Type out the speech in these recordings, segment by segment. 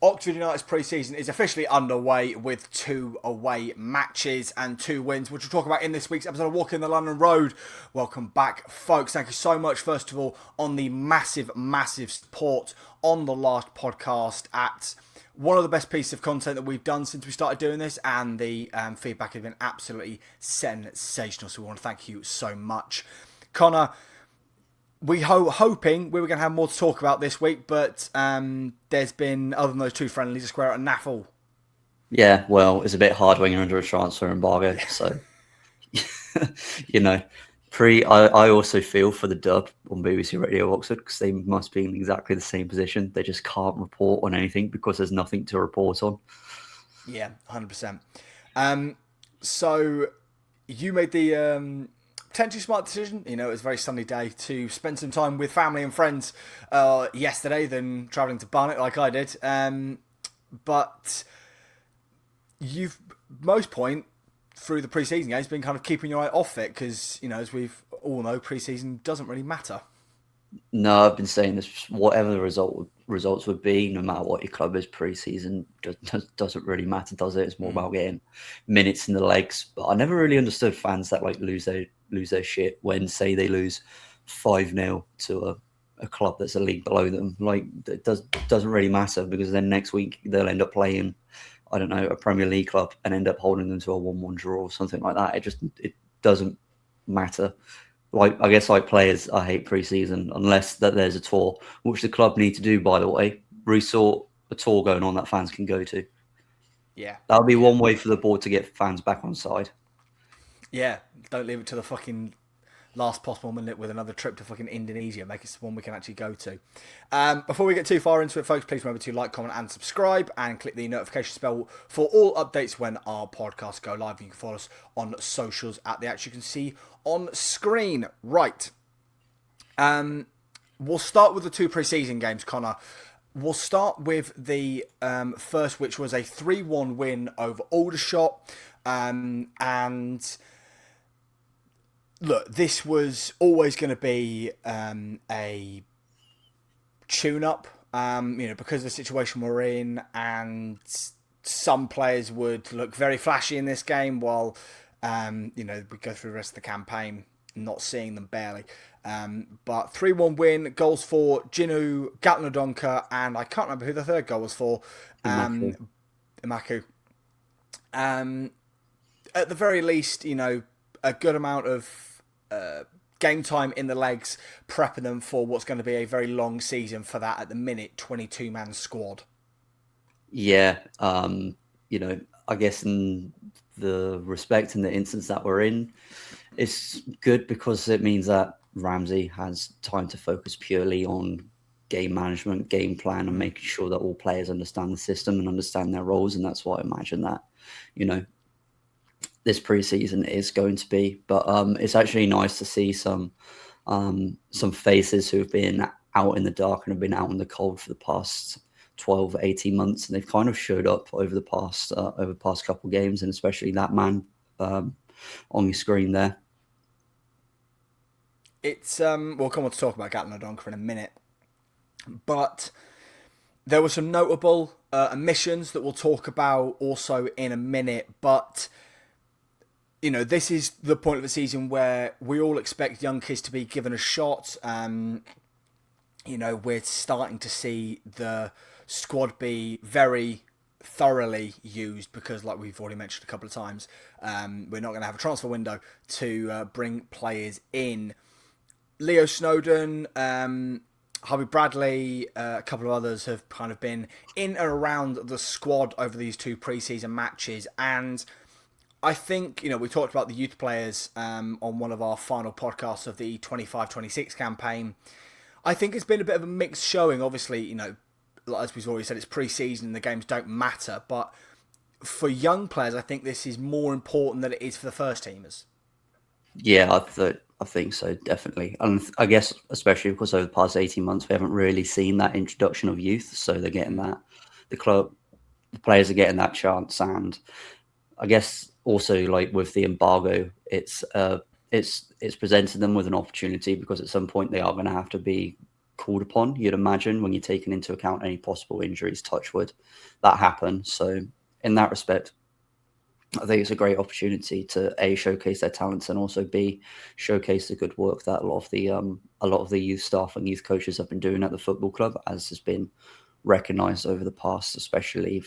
Oxford United's pre-season is officially underway with 2 away matches and 2 wins, which we'll talk about in this week's episode of Walking the London Road. Welcome back, folks. Thank you so much, first of all, on the massive support on the last podcast at one of the best pieces of content that we've done since we started doing this, and the feedback has been absolutely sensational, so we want to thank you so much. Connor, we hoping we were going to have more to talk about this week, but there's been, other than those 2 friendlies, a square at Naffle. Yeah, well, it's a bit hard when you're under a transfer embargo. So, I also feel for the dub on BBC Radio Oxford because they must be in exactly the same position. They just can't report on anything because there's nothing to report on. Yeah, 100%. So you made the potentially smart decision. It was a very sunny day to spend some time with family and friends yesterday than travelling to Barnet like I did. But you've, most point through the pre-season games, been kind of keeping your eye off it because, as we've all know, pre-season doesn't really matter. No, I've been saying this. Whatever the results would be, no matter what your club is, pre-season doesn't really matter, does it? It's more about getting minutes in the legs. But I never really understood fans that lose their shit when, say, they lose 5-0 to a club that's a league below them. It doesn't really matter because then next week they'll end up playing, I don't know, a Premier League club and end up holding them to a 1-1 draw or something like that. It doesn't matter. I guess players, I hate pre-season unless that there's a tour, which the club need to do, by the way. Resort a tour going on that fans can go to. Yeah. That would be one way for the board to get fans back on side. Yeah, don't leave it to the fucking last possible minute with another trip to fucking Indonesia. Make it one we can actually go to. Before we get too far into it, folks, please remember to like, comment, and subscribe, and click the notification bell for all updates when our podcasts go live. You can follow us on socials at the ads you can see on screen. Right. We'll start with the 2 pre-season games, Connor. We'll start with the first, which was a 3-1 win over Aldershot. And look, this was always going to be a tune-up, because of the situation we're in, and some players would look very flashy in this game while, we go through the rest of the campaign not seeing them barely. But 3-1 win, goals for Ginu, Gatlanodonka, and I can't remember who the third goal was for. Imaku. At the very least, a good amount of game time in the legs, prepping them for what's going to be a very long season for that, at the minute, 22-man squad. Yeah, I guess in the respect and the instance that we're in, it's good because it means that Ramsey has time to focus purely on game management, game plan, and making sure that all players understand the system and understand their roles. And that's what I imagine that, this preseason is going to be. But it's actually nice to see some faces who have been out in the dark and have been out in the cold for the past 12, 18 months, and they've kind of showed up over the past couple of games, and especially that man on your screen there. It's we'll come on to talk about Gatlanodonka in a minute, but there were some notable omissions that we'll talk about also in a minute. But this is the point of the season where we all expect young kids to be given a shot. We're starting to see the squad be very thoroughly used because, like we've already mentioned a couple of times, we're not going to have a transfer window to bring players in. Leo Snowden, Harvey Bradley, a couple of others have kind of been in and around the squad over these 2 pre-season matches. And I think, we talked about the youth players on one of our final podcasts of the 25-26 campaign. I think it's been a bit of a mixed showing. Obviously, as we've already said, it's pre-season and the games don't matter. But for young players, I think this is more important than it is for the first teamers. Yeah, I think so, definitely. And I guess especially because over the past 18 months, we haven't really seen that introduction of youth. So they're getting that. The players are getting that chance. And I guess also, like with the embargo, it's presented them with an opportunity because at some point they are going to have to be called upon. You'd imagine when you're taking into account any possible injuries, touch wood, that happen. So in that respect, I think it's a great opportunity to A, showcase their talents, and also B, showcase the good work that a lot of the youth staff and youth coaches have been doing at the football club, as has been recognised over the past, especially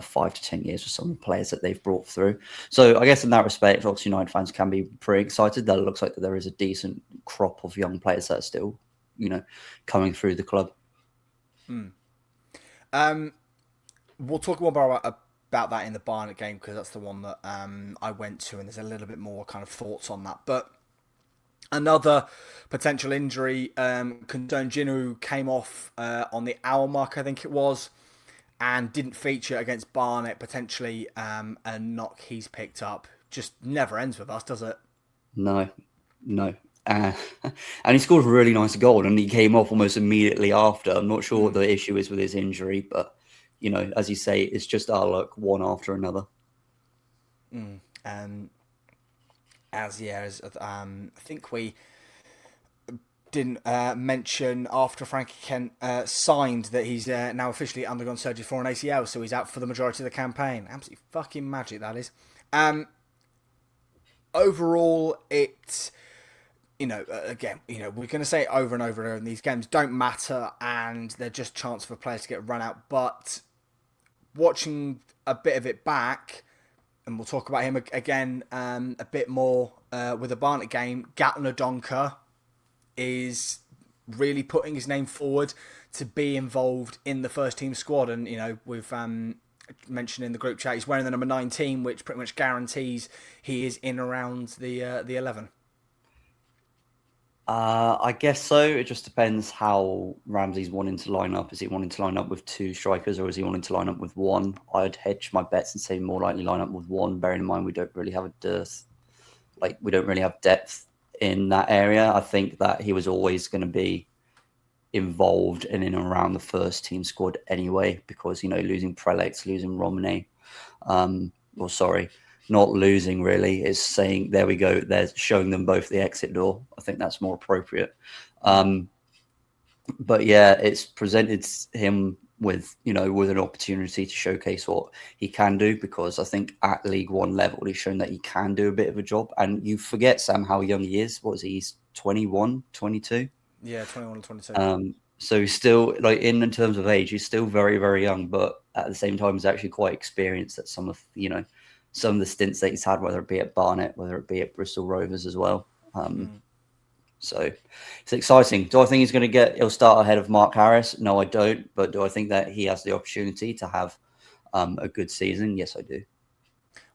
5 to 10 years, with some of the players that they've brought through. So I guess in that respect, obviously United fans can be pretty excited that it looks like that there is a decent crop of young players that are still, coming through the club. We'll talk more about that in the Barnet game, because that's the one that I went to, and there's a little bit more kind of thoughts on that. But another potential injury, concern, Ginu came off on the hour mark, I think it was, and didn't feature against Barnet, potentially a knock he's picked up. Just never ends with us, does it? No. And he scored a really nice goal, and he came off almost immediately after. I'm not sure what the issue is with his injury, but as you say, it's just our luck, one after another. I think we didn't mention after Frankie Kent signed that he's now officially undergone surgery for an ACL, so he's out for the majority of the campaign. Absolutely fucking magic, that is. Overall, it's, again, we're going to say it over and over and over, and these games don't matter, and they're just chance for players to get run out. But watching a bit of it back, and we'll talk about him again a bit more with the Barnet game, Gatland Odonka is really putting his name forward to be involved in the first team squad. And, we've mentioned in the group chat, he's wearing the number 19, which pretty much guarantees he is in around the 11. I guess so. It just depends how Ramsey's wanting to line up. Is he wanting to line up with two strikers, or is he wanting to line up with one? I'd hedge my bets and say more likely line up with one, bearing in mind we don't really have a dearth. We don't really have depth in that area. I think that he was always going to be involved in and around the first team squad anyway, because, losing Prelex, losing Romney, not losing really, is saying, there we go, they're showing them both the exit door. I think that's more appropriate. But yeah, it's presented him with an opportunity to showcase what he can do, because I think at League One level, he's shown that he can do a bit of a job. And you forget, Sam, how young he is. What is he? He's 21, 22? Yeah, 21 and 22. So he's still, in terms of age, he's still very, very young, but at the same time, he's actually quite experienced at some of the stints that he's had, whether it be at Barnet, whether it be at Bristol Rovers as well. So it's exciting. Do I think he'll start ahead of Mark Harris? No, I don't. But do I think that he has the opportunity to have a good season? Yes, I do.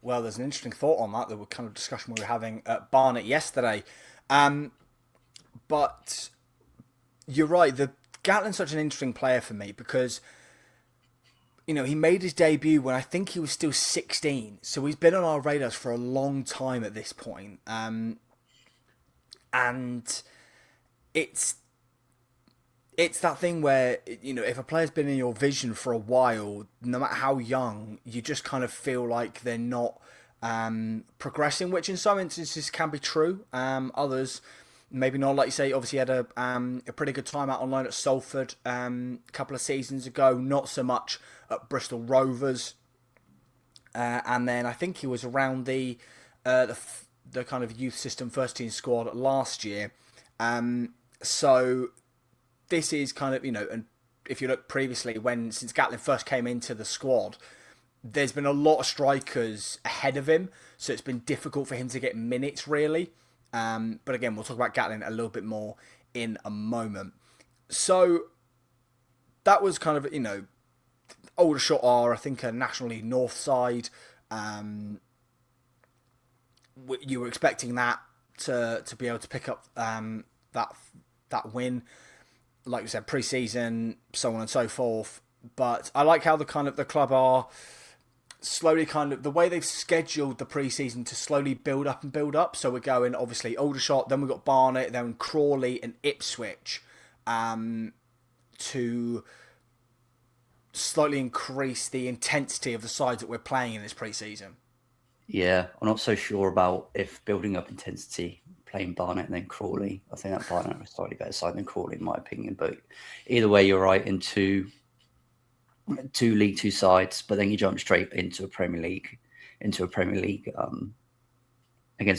Well, there's an interesting thought on that kind of discussion we were having at Barnet yesterday. But you're right. Gatland's such an interesting player for me, because he made his debut when I think he was still 16. So he's been on our radars for a long time at this point. And it's that thing where, if a player's been in your vision for a while, no matter how young, you just kind of feel like they're not progressing, which in some instances can be true. Others, maybe not. Like you say, obviously had a pretty good time out on loan at Salford a couple of seasons ago, not so much at Bristol Rovers. And then I think he was around the kind of youth system first team squad last year. So this is kind of, and if you look previously, since Gatland first came into the squad, there's been a lot of strikers ahead of him, so it's been difficult for him to get minutes, really. But again, we'll talk about Gatland a little bit more in a moment. So that was kind of, Aldershot are, I think, a National League North side. You were expecting that to be able to pick up that win, like we said, pre-season, so on and so forth. But I like how the club are slowly the way they've scheduled the pre-season to slowly build up. So we're going, obviously, Aldershot, then we've got Barnet, then Crawley and Ipswich, to slightly increase the intensity of the sides that we're playing in this pre-season. Yeah, I'm not so sure about if building up intensity, playing Barnet and then Crawley. I think that Barnet was slightly better side than Crawley, in my opinion. But either way, you're right in two League Two sides, but then you jump straight into a Premier League against a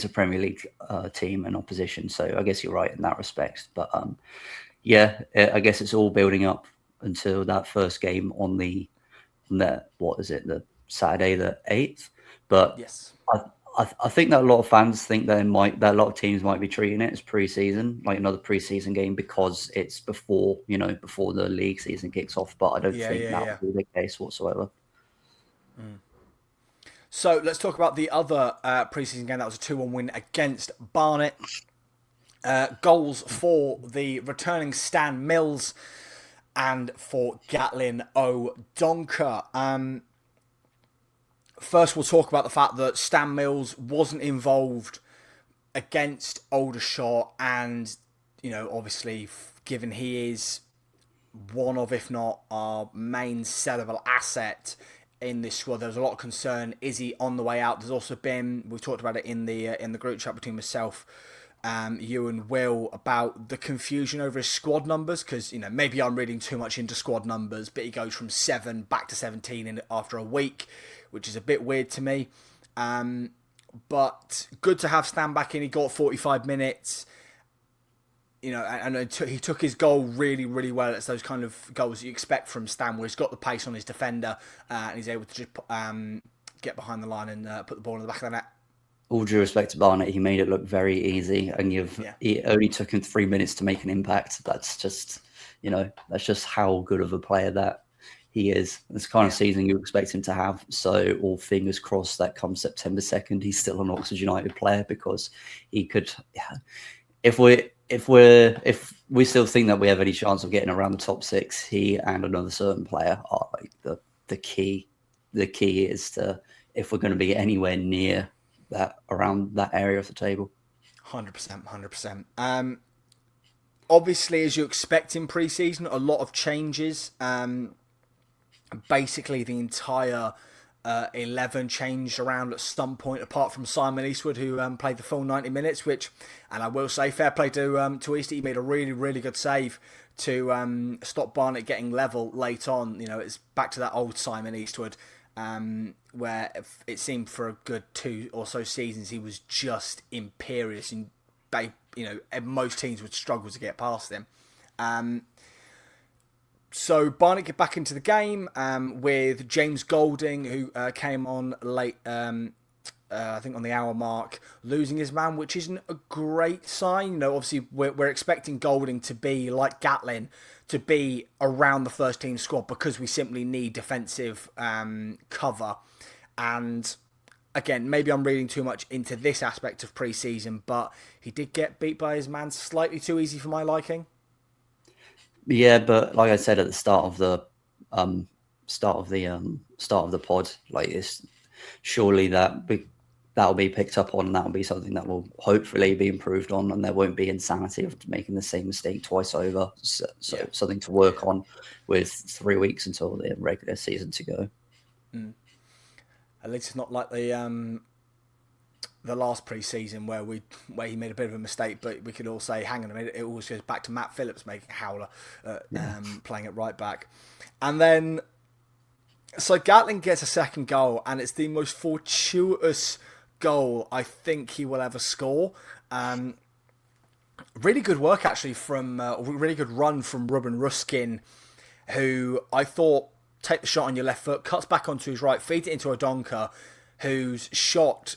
Premier League team and opposition. So I guess you're right in that respect. But yeah, I guess it's all building up until that first game on the what is it, the Saturday the 8th. But Yes. I think that a lot of fans think that a lot of teams might be treating it as pre-season, like another pre-season game, because it's before the league season kicks off. But I don't Yeah, think yeah, that yeah. will be the case whatsoever. So let's talk about the other preseason game. That was a 2-1 win against Barnet. Goals for the returning Stan Mills and for Gatlin O'Donker. First, we'll talk about the fact that Stan Mills wasn't involved against Aldershot, and obviously, given he is one of, if not our main sellable asset in this squad, there's a lot of concern. Is he on the way out? There's also been, we've talked about it in the group chat between myself, you and Will, about the confusion over his squad numbers, because maybe I'm reading too much into squad numbers, but he goes from 7 back to 17 after a week, which is a bit weird to me. But good to have Stan back in. He got 45 minutes. And he took his goal really, really well. It's those kind of goals you expect from Stan, where he's got the pace on his defender and he's able to just get behind the line and put the ball in the back of the net. All due respect to Barnet, he made it look very easy, and Yeah. it only took him 3 minutes to make an impact. That's just how good of a player that he is. It's the kind of season you expect him to have. So all fingers crossed that come September 2nd, he's still an Oxford United player, because he could. If we still think that we have any chance of getting around the top 6, he and another certain player are like the key. The key is to, if we're going to be anywhere near that, around that area of the table. 100%, 100%. Obviously, as you expect in pre-season, a lot of changes. Basically, the entire 11 changed around at some point, apart from Simon Eastwood, who played the full 90 minutes, which, and I will say, fair play to East. He made a really, really good save to stop Barnet getting level late on. It's back to that old Simon Eastwood, where it seemed for a good 2 or so seasons he was just imperious, and most teams would struggle to get past him. So Barnet get back into the game with James Golding, who came on late, I think on the hour mark, losing his man, which isn't a great sign. Obviously we're expecting Golding to be like Gatlin, to be around the first team squad, because we simply need defensive cover. And again, maybe I'm reading too much into this aspect of pre-season, but he did get beat by his man slightly too easy for my liking. Yeah, but like I said at the start of the pod, like, it's surely that'll be picked up on, and that'll be something that will hopefully be improved on, and there won't be insanity of making the same mistake twice over. So something to work on with 3 weeks until the regular season to go. At least it's not like the last pre-season where he made a bit of a mistake, but we could all say, hang on a minute, it always goes back to Matt Phillips making a howler, playing it right back. And then, so Gatling gets a second goal, and it's the most fortuitous goal I think he will ever score. Really good work, actually, really good run from Ruben Ruskin, who I thought, take the shot on your left foot, cuts back onto his right, feeds it into O'Donker, whose shot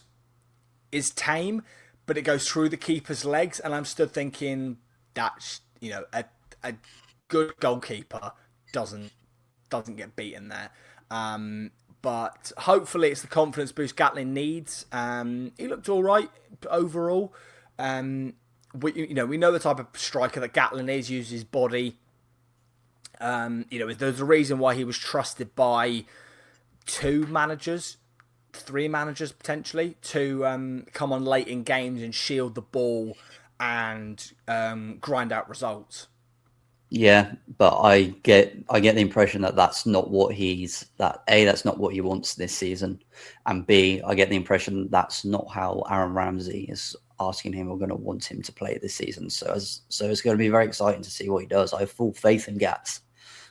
is tame, but it goes through the keeper's legs, and I'm stood thinking, that's a good goalkeeper doesn't get beaten there. But hopefully it's the confidence boost Gatlin needs. He looked all right overall. We know the type of striker that Gatlin is, uses his body. There's a reason why he was trusted by 3 managers potentially, to come on late in games and shield the ball and grind out results. Yeah, but I get the impression that that's not what that's not what he wants this season, and B, I get the impression that's not how Aaron Ramsey is asking him or going to want him to play this season. So it's going to be very exciting to see what he does. I have full faith in Gats.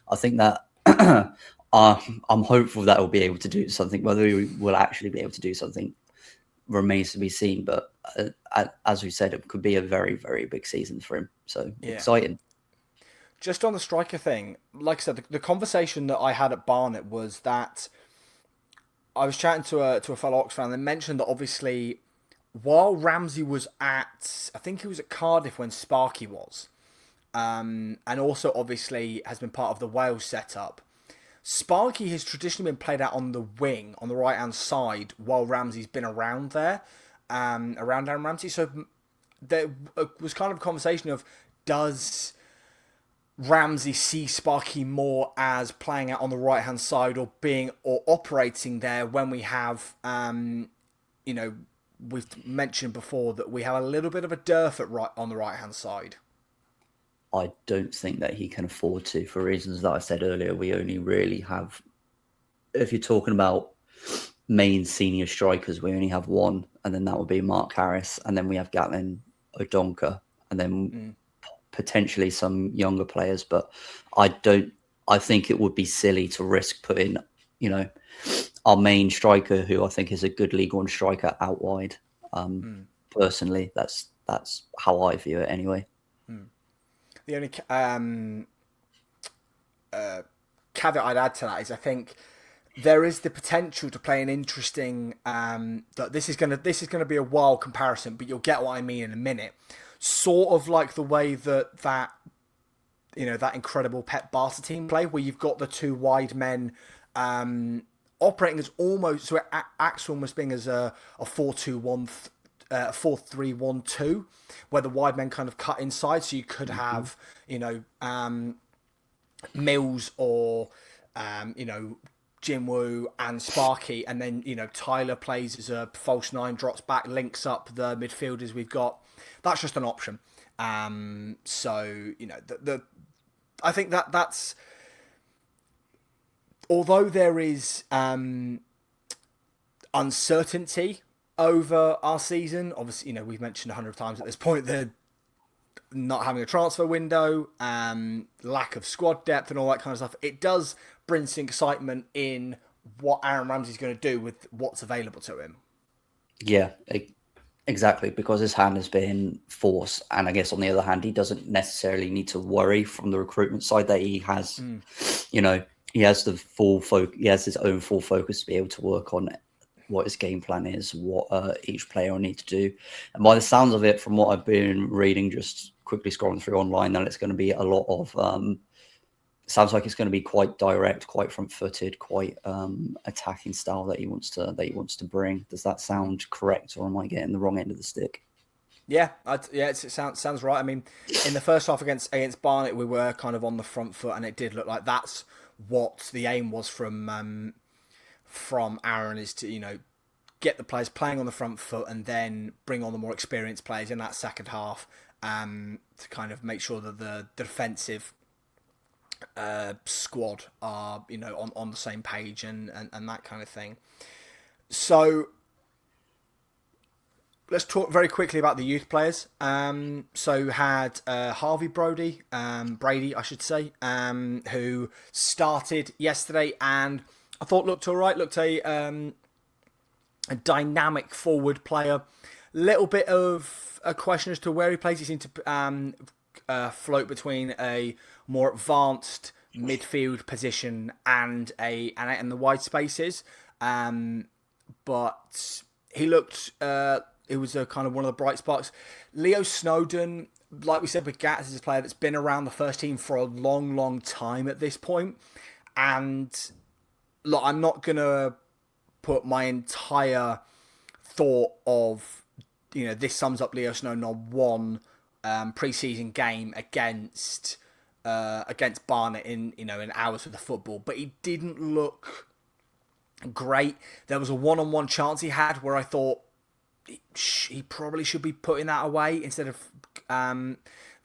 I think that I'm hopeful that we'll be able to do something. Whether we will actually be able to do something remains to be seen. But as we said, it could be a very, very big season for him. So Yeah. exciting. Just on the striker thing, like I said, the conversation that I had at Barnet was that I was chatting to a fellow Ox fan and mentioned that obviously while Ramsey was at, I think he was at Cardiff when Sparky was, and also obviously has been part of the Wales setup. Sparky has traditionally been played out on the wing, on the right hand side, while Ramsey's been around there, around Aaron Ramsey. So there was kind of a conversation of, does Ramsey see Sparky more as playing out on the right hand side or being or operating there when we have, you know, we've mentioned before that we have a little bit of a dearth at right on the right hand side. I don't think that he can afford to, for reasons that I said earlier. We only really have, if you're talking about main senior strikers, we only have one, and then that would be Mark Harris, and then we have Gatlin Odonka, and then potentially some younger players. But I don't. I think it would be silly to risk putting, you know, our main striker, who I think is a good League One striker, out wide. Personally, that's how I view it anyway. The only caveat I'd add to that is I think there is the potential to play an interesting. That this is gonna be a wild comparison, but you'll get what I mean in a minute. Sort of like the way that that incredible Pep Barca team play, where you've got the two wide men operating as almost, so it acts almost being as a 4-2-1, 4-3-1-2, where the wide men kind of cut inside, so you could have Mills or Jinwoo and Sparky, and then Tyler plays as a false nine, drops back, links up the midfielders we've got. That's just an option. So the I think that's, although there is uncertainty over our season. Obviously, we've mentioned 100 times at this point the not having a transfer window, lack of squad depth, and all that kind of stuff. It does bring some excitement in what Aaron Ramsey's going to do with what's available to him. Yeah, exactly, because his hand has been forced, and I guess on the other hand, he doesn't necessarily need to worry from the recruitment side that he has. He has the full he has his own full focus to be able to work on what his game plan is, what each player will need to do. And by the sounds of it, from what I've been reading, just quickly scrolling through online, then it's going to be a lot of. Sounds like it's going to be quite direct, quite front-footed, quite attacking style that he wants to bring. Does that sound correct, or am I getting the wrong end of the stick? Yeah, it sounds right. I mean, in the first half against Barnet, we were kind of on the front foot, and it did look like that's what the aim was from Aaron, is to get the players playing on the front foot and then bring on the more experienced players in that second half to kind of make sure that the defensive squad are on the same page and that kind of thing. So let's talk very quickly about the youth players. So had Harvey Brady, I should say, who started yesterday and I thought looked all right. Looked a dynamic forward player. Little bit of a question as to where he plays. He seemed to float between a more advanced midfield position and out in the wide spaces. But he looked. It was a kind of one of the bright sparks. Leo Snowden, like we said with Gats, is a player that's been around the first team for a long, long time at this point. And look, I'm not gonna put my entire thought of this sums up Leo Snowden on one pre-season game against Barnet in hours of the football, but he didn't look great. There was a one-on-one chance he had where I thought he probably should be putting that away instead of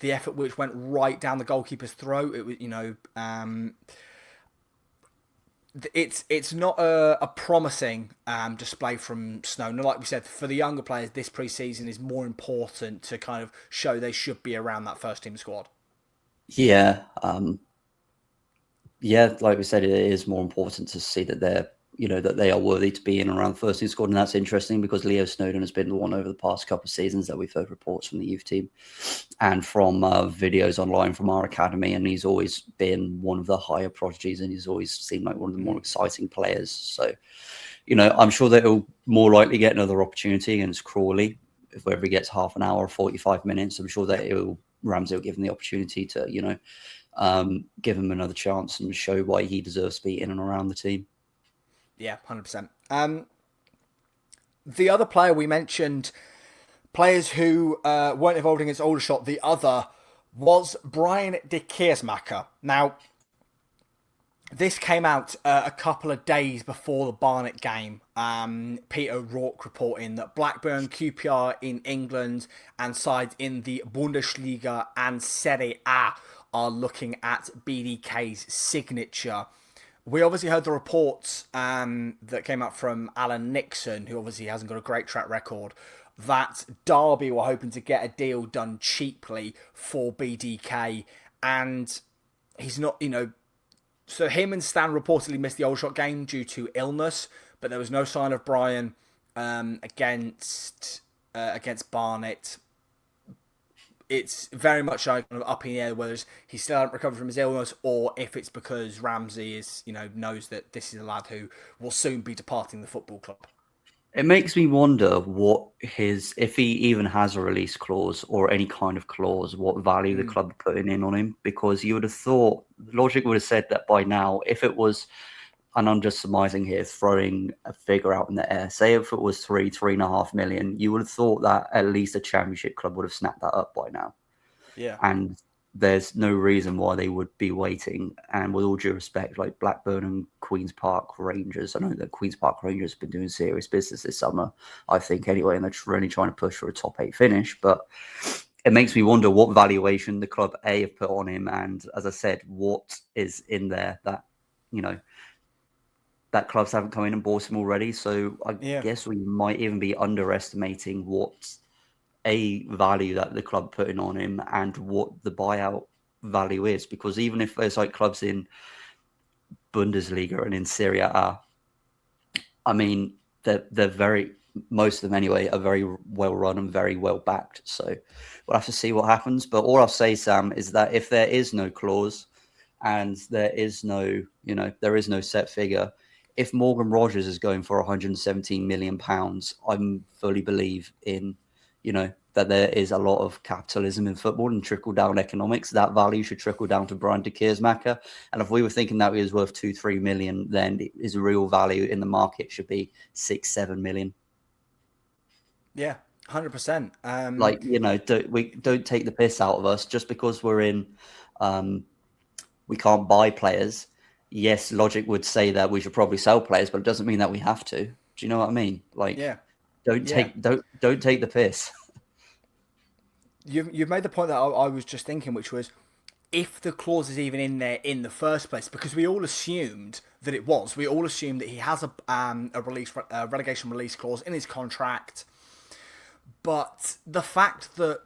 the effort which went right down the goalkeeper's throat. It was, it's not a promising display from Snowden. Like we said, for the younger players, this pre-season is more important to kind of show they should be around that first team squad. Yeah, yeah, like we said, it is more important to see that that they are worthy to be in and around the first team squad, and that's interesting because Leo Snowden has been the one over the past couple of seasons that we've heard reports from the youth team and from videos online from our academy, and he's always been one of the higher prodigies, and he's always seemed like one of the more exciting players. So, I'm sure that he'll more likely get another opportunity against Crawley, if whether he gets half an hour or 45 minutes. I'm sure that Ramsey will give him the opportunity to, give him another chance and show why he deserves to be in and around the team. Yeah, 100%. The other player we mentioned, players who weren't involved against Aldershot, the other was Brian de Keersmaecker. Now, this came out a couple of days before the Barnet game. Peter O'Rourke reporting that Blackburn, QPR in England, and sides in the Bundesliga and Serie A are looking at BDK's signature. We obviously heard the reports that came out from Alan Nixon, who obviously hasn't got a great track record, that Derby were hoping to get a deal done cheaply for BDK, and he's not, so him and Stan reportedly missed the Aldershot game due to illness, but there was no sign of Brian against Barnet. It's very much kind of up in the air whether he still hasn't recovered from his illness or if it's because Ramsey is, knows that this is a lad who will soon be departing the football club. It makes me wonder if he even has a release clause or any kind of clause, what value the club are putting in on him, because you would have thought, logic would have said that by now, if it was, and I'm just surmising here, throwing a figure out in the air, say if it was 3.5 million, you would have thought that at least a championship club would have snapped that up by now. Yeah. And there's no reason why they would be waiting. And with all due respect, like Blackburn and Queen's Park Rangers, I know that Queen's Park Rangers have been doing serious business this summer, I think, anyway, and they're really trying to push for a top 8 finish. But it makes me wonder what valuation the club A have put on him. And as I said, what is in there that, that clubs haven't come in and bought him already. So I guess we might even be underestimating what a value that the club putting on him and what the buyout value is, because even if there's like clubs in Bundesliga and in Serie A, I mean, they're very, most of them anyway, are very well run and very well backed. So we'll have to see what happens. But all I'll say, Sam, is that if there is no clause and there is no set figure, if Morgan Rogers is going for £117 million, I fully believe in, that there is a lot of capitalism in football and trickle-down economics. That value should trickle down to Brian de Keersmaecker. And if we were thinking that he was worth 2-3 million, then his real value in the market should be 6-7 million. Yeah, 100%. Don't take the piss out of us just because we're in. We can't buy players. Yes, logic would say that we should probably sell players, but it doesn't mean that we have to. Do you know what I mean? Don't take the piss. You've made the point that I was just thinking, which was if the clause is even in there in the first place, because we all assumed that it was. We all assumed that he has a relegation release clause in his contract. But the fact that,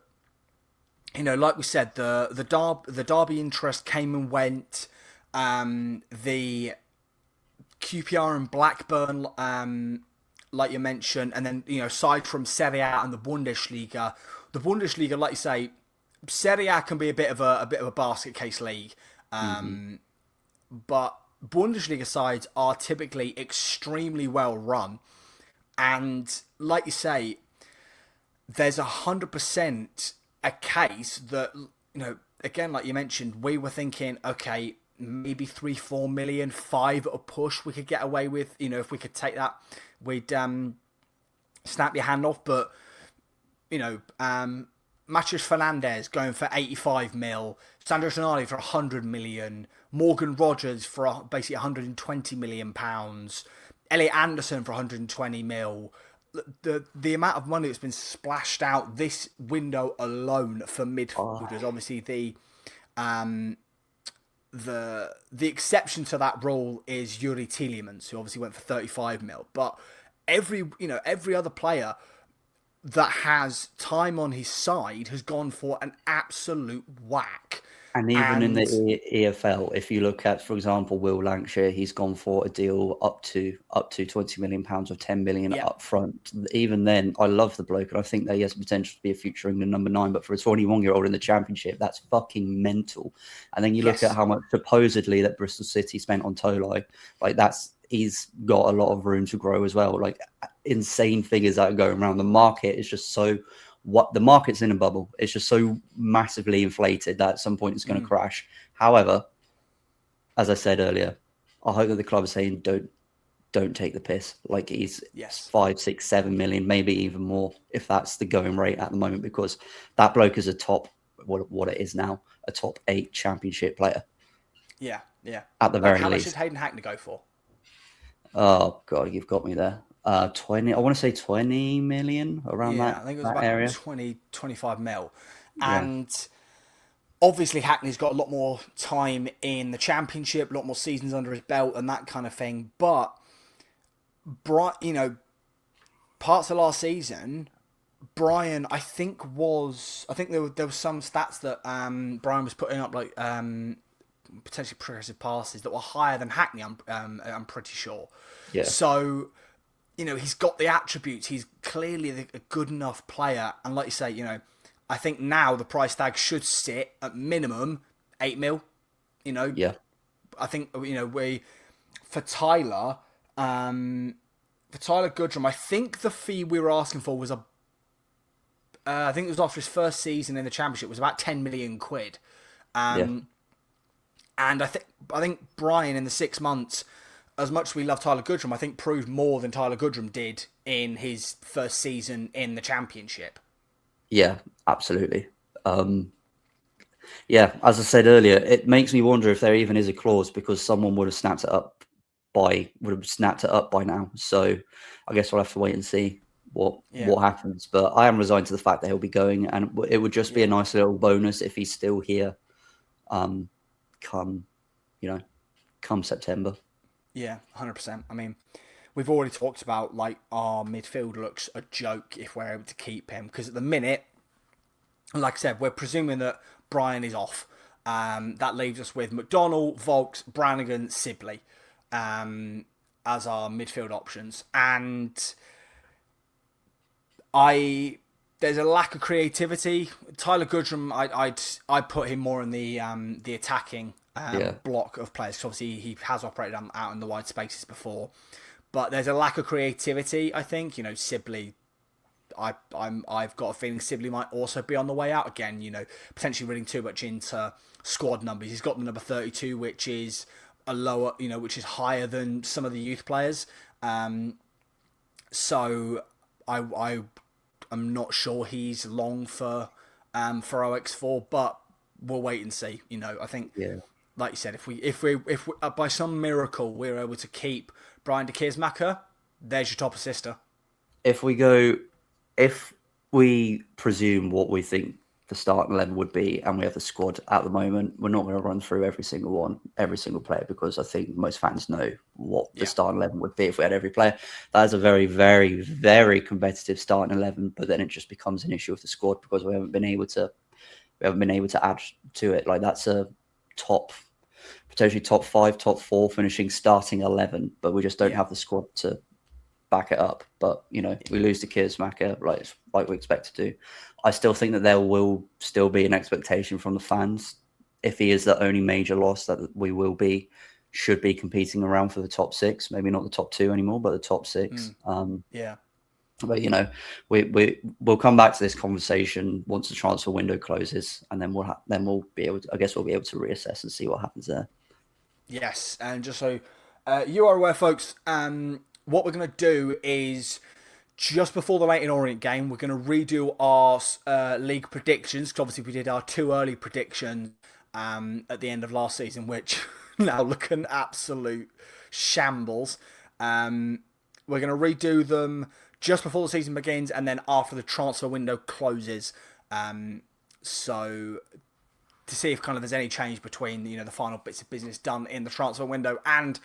like we said, the Derby interest came and went. The QPR and Blackburn, like you mentioned, and then aside from Serie A and the Bundesliga, like you say, Serie A can be a bit of a basket case league, but Bundesliga sides are typically extremely well run, and like you say, there's 100% a case that again, like you mentioned, we were thinking, okay, maybe 3-4 million, 5 at a push we could get away with. If we could take that, we'd snap your hand off. But Matheus Fernandes going for 85 mil, Sandro Tonali for 100 million, Morgan Rogers for basically 120 million pounds, Elliot Anderson for 120 mil, the amount of money that's been splashed out this window alone for midfielders. Obviously, the exception to that rule is Yuri Tielemans, who obviously went for 35 mil. But every other player that has time on his side has gone for an absolute whack. And even in the EFL, if you look at, for example, Will Lancashire, he's gone for a deal up to £20 million with 10 million up front. Even then, I love the bloke, and I think that he has the potential to be a future England number 9. But for a 21-year-old in the Championship, that's fucking mental. And then you look at how much supposedly that Bristol City spent on Tolai. Like he's got a lot of room to grow as well. Like insane figures that are going around. The market is just so. The market's in a bubble. It's just so massively inflated that at some point it's going to crash. However, as I said earlier, I hope that the club is saying don't take the piss. Like he's 5, 6, 7 million, maybe even more, if that's the going rate at the moment, because that bloke is a top, what it is now, a top 8 Championship player. Yeah. At the very least. How much did Hayden Hackney go for? Oh God, you've got me there. 20, I want to say 20 million around that. I think it was about area. 20, 25 mil. And obviously Hackney's got a lot more time in the Championship, a lot more seasons under his belt and that kind of thing. But, parts of last season, Brian, I think there were some stats that Brian was putting up, like potentially progressive passes that were higher than Hackney, I'm pretty sure. Yeah. So, he's got the attributes. He's clearly a good enough player. And like you say, I think now the price tag should sit at minimum 8 mil. Yeah. I think, for Tyler Goodrum, I think the fee we were asking for was I think it was after his first season in the Championship, was about 10 million quid. And I think Brian in the 6 months, as much as we love Tyler Goodrum, I think proved more than Tyler Goodrum did in his first season in the Championship. Yeah, absolutely. As I said earlier, it makes me wonder if there even is a clause, because someone would have snapped it up by now. So I guess we'll have to wait and see what happens. But I am resigned to the fact that he'll be going, and it would just be a nice little bonus if he's still here. Come September. Yeah, 100%. I mean, we've already talked about, like, our midfield looks a joke if we're able to keep him. Because at the minute, like I said, we're presuming that Brian is off. That leaves us with McDonnell, Volks, Brannigan, Sibley as our midfield options. And there's a lack of creativity. Tyler Goodrum, I'd put him more in the attacking block of players. Obviously, he has operated out in the wide spaces before, but there's a lack of creativity. I think Sibley. I've got a feeling Sibley might also be on the way out again. Potentially reading too much into squad numbers. He's got the number 32, which is a lower, which is higher than some of the youth players. So I'm not sure he's long for OX4, but we'll wait and see. I think. Yeah. Like you said, if we by some miracle we're able to keep Brian de Keersmaecker, there's your top assister. If we presume what we think the starting 11 would be, and we have the squad at the moment, we're not going to run through every single player, because I think most fans know what the starting 11 would be if we had every player. That is a very, very, very competitive starting 11, but then it just becomes an issue with the squad because we haven't been able to add to it. Like, that's a potentially top 5, top 4 finishing starting 11, but we just don't have the squad to back it up. But we lose to Keersmaecker like we expect to do. I still think that there will still be an expectation from the fans, if he is the only major loss, that we should be competing around for the top 6, maybe not the top 2 anymore, but the top 6. But we'll come back to this conversation once the transfer window closes, and then we'll be able to reassess and see what happens there. Yes, and just so you are aware, folks, what we're going to do is, just before the Leyton Orient game, we're going to redo our league predictions, because obviously we did our 2 early predictions at the end of last season, which now look an absolute shambles. We're going to redo them just before the season begins and then after the transfer window closes. So to see if kind of there's any change between the final bits of business done in the transfer window, and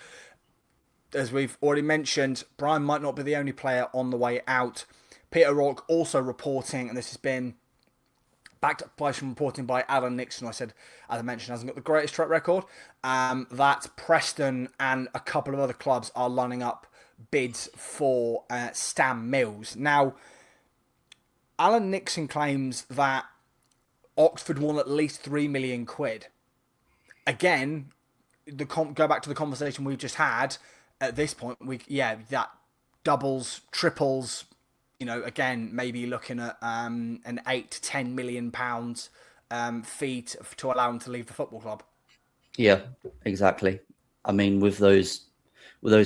as we've already mentioned, Brian might not be the only player on the way out. Peter O'Rourke also reporting, and this has been backed up by some reporting by Alan Nixon, I said, as I mentioned, hasn't got the greatest track record, that Preston and a couple of other clubs are lining up bids for Stan Mills. Now, Alan Nixon claims that Oxford won at least £3 million. Again, go back to the conversation we've just had. At this point, that doubles, triples. Again, maybe looking at an £8 to £10 million fee to allow him to leave the football club. Yeah, exactly. I mean, with those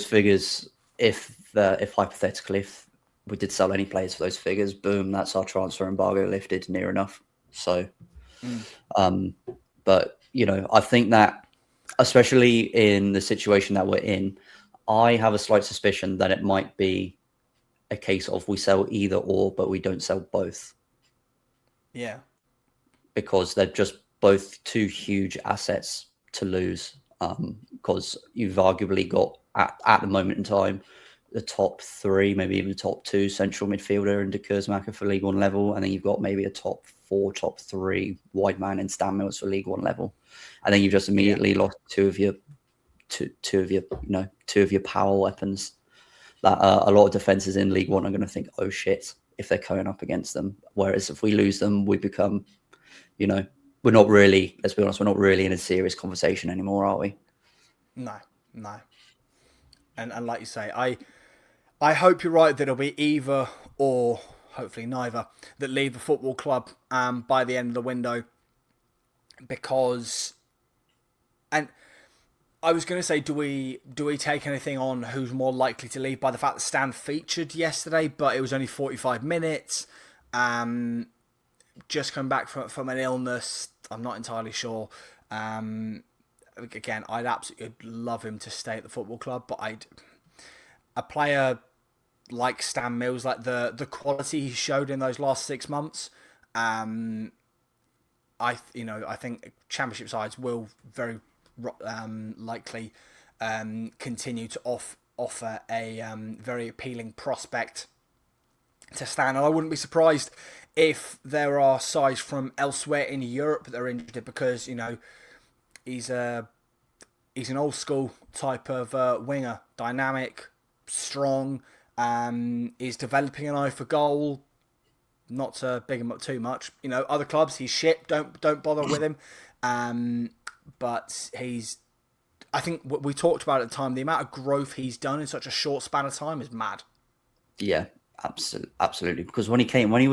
figures, if hypothetically, if we did sell any players for those figures, boom, that's our transfer embargo lifted near enough. So, but I think that, especially in the situation that we're in, I have a slight suspicion that it might be a case of we sell either or, but we don't sell both. Yeah. Because they're just both two huge assets to lose. Because you've arguably got, at the moment in time, the top three, maybe even the top two central midfielder in Keersmaecker for League One level. And then you've got maybe a top four, top three wide man in Stan Mills for League One level. And then you've just immediately lost two of your power weapons. That a lot of defenses in League One are going to think, oh shit, if they're coming up against them. Whereas if we lose them, we become, we're not really, let's be honest, we're not really in a serious conversation anymore, are we? No. And like you say, I hope you're right that it'll be either or, hopefully neither, that leave the football club by the end of the window. Because, and I was going to say, do we take anything on who's more likely to leave by the fact that Stan featured yesterday, but it was only 45 minutes. Just come back from an illness. I'm not entirely sure. Again, I'd absolutely love him to stay at the football club, but a player like Stan Mills, like the quality he showed in those last 6 months, I think Championship sides will very likely continue to offer a very appealing prospect to Stan. And I wouldn't be surprised if there are sides from elsewhere in Europe that are interested, because he's an old school type of winger, dynamic, strong, is developing an eye for goal. Not to big him up too much. Other clubs, he's shit. Don't bother with him. But I think what we talked about at the time, the amount of growth he's done in such a short span of time is mad. Yeah, absolutely. Because when it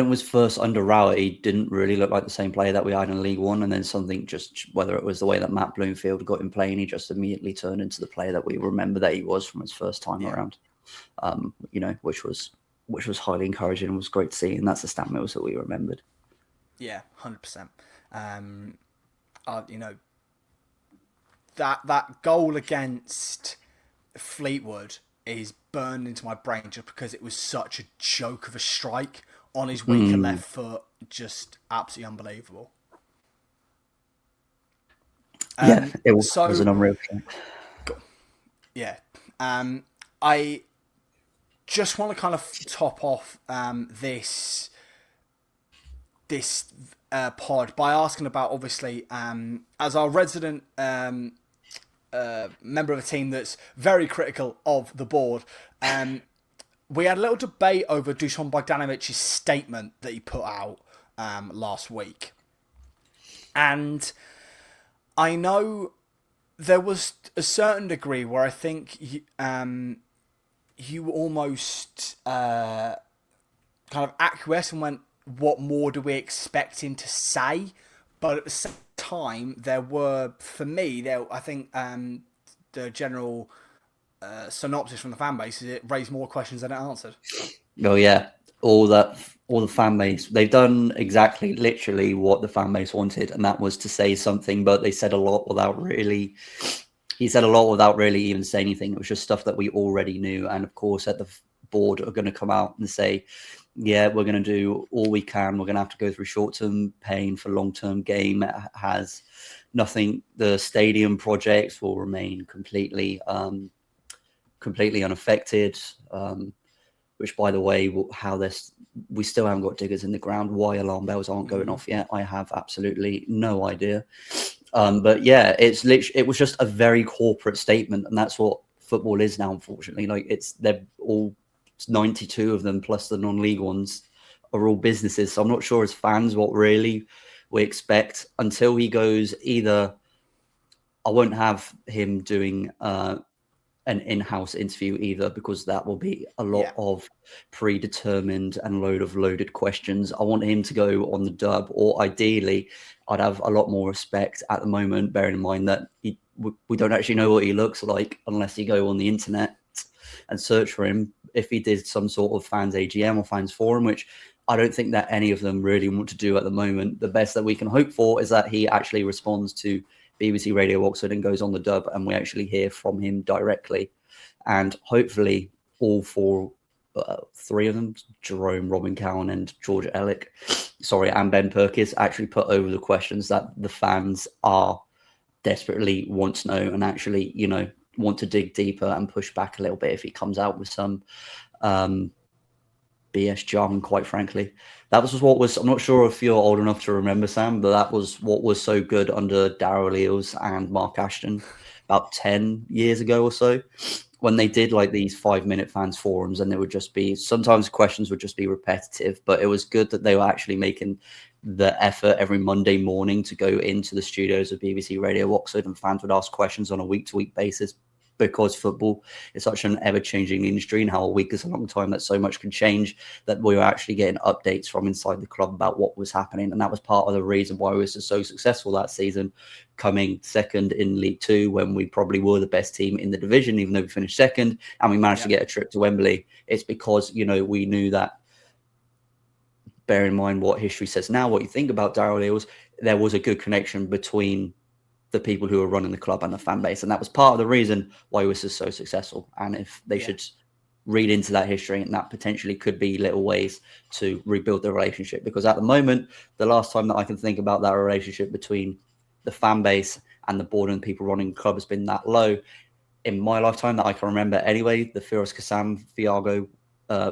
was first under Rowett, he didn't really look like the same player that we had in League One. And then something just, whether it was the way that Matt Bloomfield got him playing, he just immediately turned into the player that we remember that he was from his first time around. Which was highly encouraging and was great to see. And that's the Stan Mills that we remembered. Yeah, 100%. That goal against Fleetwood is burned into my brain just because it was such a joke of a strike on his weaker left foot. Just absolutely unbelievable. It was an unreal thing. Yeah. I just want to kind of top off this pod by asking about, obviously, as our resident member of a team that's very critical of the board, we had a little debate over Dusan Bogdanovic's statement that he put out last week. And I know there was a certain degree where I think you almost kind of acquiesced and went, what more do we expect him to say? But at the same time, I think the general synopsis from the fan base is it raised more questions than it answered. Oh yeah, all the fan base, they've done exactly, literally what the fan base wanted, and that was to say something, but they said a lot without really he said a lot without really even saying anything. It was just stuff that we already knew. And of course, at the board are going to come out and say, yeah, we're going to do all we can. We're going to have to go through short-term pain for long-term game. It has nothing. The stadium projects will remain completely unaffected. Which, by the way, we still haven't got diggers in the ground. Why alarm bells aren't going off yet, I have absolutely no idea. But yeah, it was just a very corporate statement, and that's what football is now. Unfortunately, they're all 92 of them plus the non-league ones are all businesses. So I'm not sure as fans what really we expect until he goes. Either I won't have him doing an in-house interview either, because that will be a lot of predetermined and loaded questions. I want him to go on the dub, or ideally I'd have a lot more respect at the moment, bearing in mind that we don't actually know what he looks like unless you go on the internet and search for him. If he did some sort of fans AGM or fans forum, which I don't think that any of them really want to do at the moment, the best that we can hope for is that he actually responds to BBC Radio Oxford and goes on the dub, and we actually hear from him directly. And hopefully all three of them, Jerome, Robin Cowan and George Ellick, and Ben Perkis, actually put over the questions that the fans are desperately want to know, and actually, want to dig deeper and push back a little bit if he comes out with some BS jargon, quite frankly. That was what was, I'm not sure if you're old enough to remember, Sam, but that was what was so good under Darrell Eales and Mark Ashton about 10 years ago or so, when they did these 5-minute fans forums, and there would just be, sometimes questions would just be repetitive, but it was good that they were actually making the effort every Monday morning to go into the studios of BBC Radio Oxford, and fans would ask questions on a week-to-week basis, because football is such an ever-changing industry, and how a week is a long time that so much can change, that we were actually getting updates from inside the club about what was happening. And that was part of the reason why we were so successful that season, coming second in League Two, when we probably were the best team in the division, even though we finished second, and we managed to get a trip to Wembley. It's because, we knew that, bear in mind what history says now, what you think about Darrell Eales, there was a good connection between the people who are running the club and the fan base. And that was part of the reason why he was so successful. And if they should read into that history, and that potentially could be little ways to rebuild the relationship. Because at the moment, the last time that I can think about that relationship between the fan base and the board and people running the club has been that low in my lifetime that I can remember anyway. The Firoz Kassam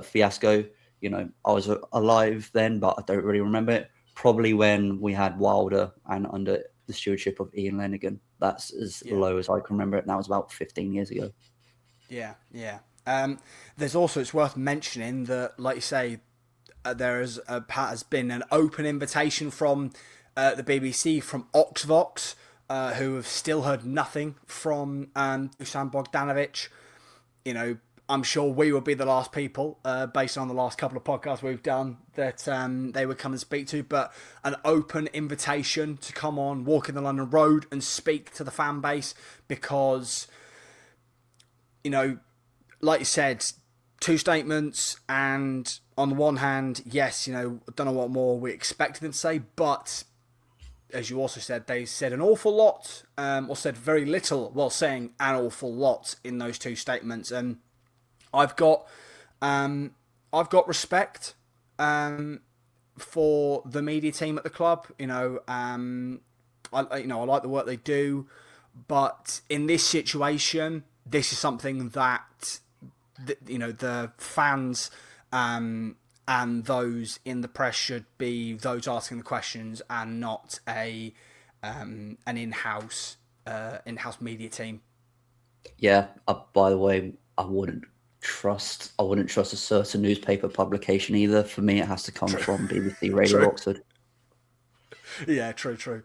fiasco, I was alive then, but I don't really remember it. Probably when we had Wilder and under the stewardship of Ian Lenigan. That's as low as I can remember it. And that was about 15 years ago. Yeah. There's also, it's worth mentioning that, like you say, there has been an open invitation from the BBC, from Oxvox, who have still heard nothing from Dusan Bogdanovic. I'm sure we will be the last people, based on the last couple of podcasts we've done, that they would come and speak to. But an open invitation to come on, walk in the London Road and speak to the fan base, because, like you said, two statements, and on the one hand, yes, I don't know what more we expected them to say, but as you also said, they said an awful lot, or said very little while saying an awful lot in those two statements. And I've got respect for the media team at the club. I like the work they do, but in this situation, this is something that the fans and those in the press should be those asking the questions, and not an in-house media team. Yeah. By the way, I wouldn't trust a certain newspaper publication either. For me, it has to come from BBC Radio Oxford. Yeah, true.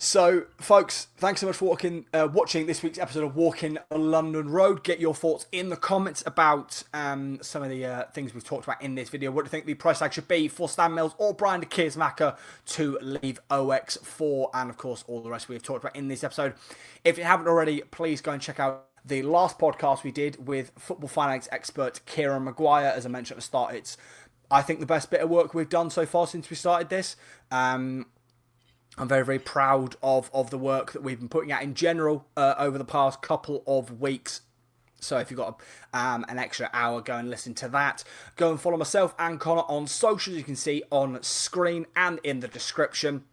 So, folks, thanks so much for watching this week's episode of Walking the London Road. Get your thoughts in the comments about some of the things we've talked about in this video. What do you think the price tag should be for Stan Mills or Brian Keersmaecker to leave OX for? And, of course, all the rest we've talked about in this episode. If you haven't already, please go and check out the last podcast we did with football finance expert Kieran Maguire. As I mentioned at the start, it's, I think, the best bit of work we've done so far since we started this. I'm very, very proud of the work that we've been putting out in general over the past couple of weeks. So if you've got an extra hour, go and listen to that. Go and follow myself and Connor on socials. You can see on screen and in the description.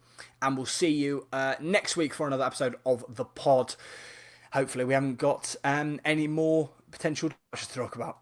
And we'll see you next week for another episode of the pod. Hopefully we haven't got any more potential to talk about.